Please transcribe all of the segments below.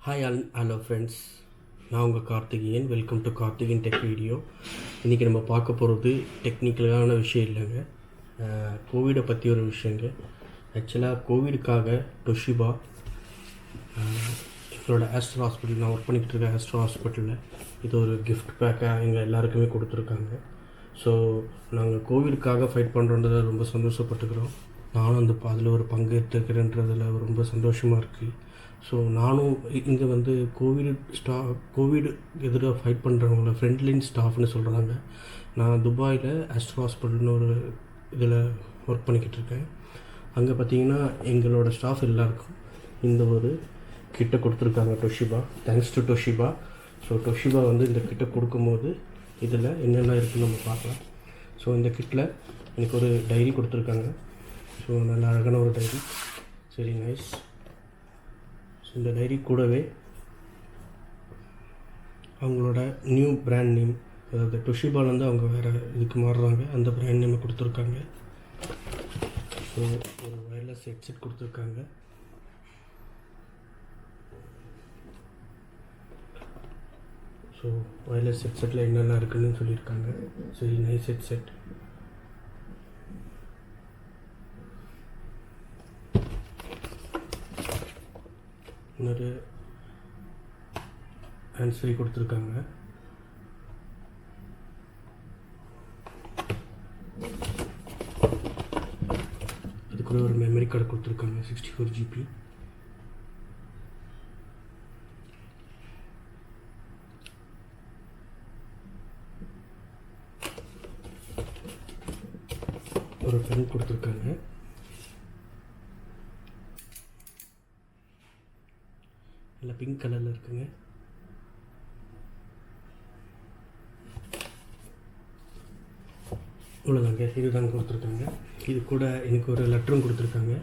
Hi hello friends, நான் உங்கள் Karthikeyan. Welcome to Karthikeyan tech video. இன்றைக்கி நம்ம பார்க்க போகிறது டெக்னிக்கலான விஷயம் இல்லைங்க, கோவிடை பற்றி ஒரு விஷயங்க. ஆக்சுவலாக கோவிடுக்காக டொஷிபா எங்களோட ஆஸ்டர் ஹாஸ்பிட்டல், நான் ஒர்க் பண்ணிக்கிட்டு இருக்கேன் ஆஸ்டர் ஹாஸ்பிட்டலில், இது ஒரு கிஃப்ட் பேக்காக எங்கள் எல்லாருக்குமே கொடுத்துருக்காங்க. ஸோ நாங்கள் கோவிடுக்காக ஃபைட் பண்ணுறோன்றதை ரொம்ப சந்தோஷப்பட்டுக்கிறோம். நானும் அந்த அதில் ஒரு பங்கு எடுத்துக்கிறேன்றதில் ரொம்ப சந்தோஷமாக இருக்குது. ஸோ நானும் இங்கே கோவிடு எதிராக ஃபைட் பண்ணுறவங்கள ஃப்ரண்ட்லைன் ஸ்டாஃப்னு சொல்கிறாங்க. நான் துபாயில் ஆஸ்டர் ஹாஸ்பிட்டல்னு ஒரு இதில் ஒர்க் பண்ணிக்கிட்டு இருக்கேன். அங்கே பார்த்திங்கன்னா எங்களோட ஸ்டாஃப் எல்லாருக்கும் இந்த ஒரு கிட்ட கொடுத்துருக்காங்க Toshiba. Thanks to Toshiba. So Toshiba இந்த கிட்ட கொடுக்கும்போது இதில் என்னென்ன இருக்குதுன்னு நம்ம பார்க்கலாம். ஸோ இந்த கிட்டில் எனக்கு ஒரு டைரி கொடுத்துருக்காங்க. ஸோ நல்ல அழகான ஒரு டைரி, சரி நைஸ். இந்த டைரி கூடவே அவங்களோட நியூ பிராண்ட் நேம், அதாவது டொஷிபாலேருந்து அவங்க வேறு இதுக்கு மாறுறாங்க, அந்த பிராண்ட் நேமை கொடுத்துருக்காங்க. ஸோ ஒரு வயர்லெஸ் ஹெட்செட் கொடுத்துருக்காங்க. ஸோ வயர்லெஸ் ஹெட்செட்டில் என்னென்ன இருக்குதுன்னு சொல்லியிருக்காங்க. சரி நைஸ் ஹெட்செட். இன்னொரு ஹேண்ட்ஸ் ஃப்ரீ கொடுத்துருக்காங்க. அது கூட ஒரு மெமரி கார்டு கொடுத்துருக்காங்க, 64 GB. ஒரு பென் கொடுத்துருக்காங்க. நல்லா பிங்க் கலரில் இருக்குங்க. இவ்வளோதாங்க, இதுதாங்க கொடுத்துருக்காங்க. இது கூட எனக்கு ஒரு லெட்டரும் கொடுத்துருக்காங்க.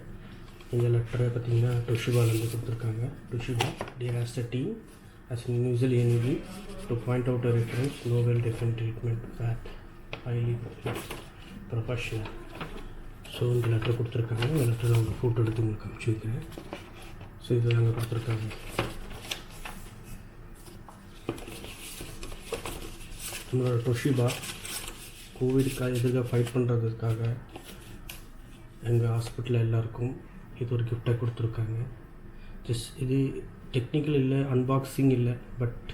இந்த லெட்டரை பார்த்திங்கன்னா டொஷிபாலேருந்து கொடுத்துருக்காங்க. Toshiba dear Aster team, as an individual NED to point out a reference novel different treatment that highly professional. So இந்த லெட்டர் கொடுத்துருக்காங்க. இந்த லெட்டரில் அவங்க ஃபோட்டோ எடுத்து உங்களுக்கு அனுப்பிச்சி வைக்கிறேன். ஸோ இது நாங்கள் கொடுத்துருக்காங்க. நம்மளோட டொஷிபா கோவிடுக்காக எதிர்க்க ஃபைட் பண்ணுறதுக்காக எங்கள் ஹாஸ்பிட்டலில் எல்லாருக்கும் இது ஒரு கிஃப்டாக கொடுத்துருக்காங்க. இது டெக்னிக்கல் இல்லை, அன்பாக்சிங் இல்லை, பட்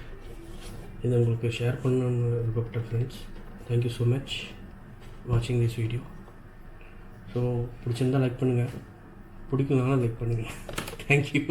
இதை உங்களுக்கு ஷேர் பண்ணணுன்னு விருப்பப்பட்ட ஃப்ரெண்ட்ஸ். தேங்க்யூ ஸோ மச் வாட்சிங் திஸ் வீடியோ. ஸோ பிடிச்சிருந்தால் லைக் பண்ணுங்கள், பிடிக்கலனாலும் லைக் பண்ணுங்கள். தேங்க்யூ.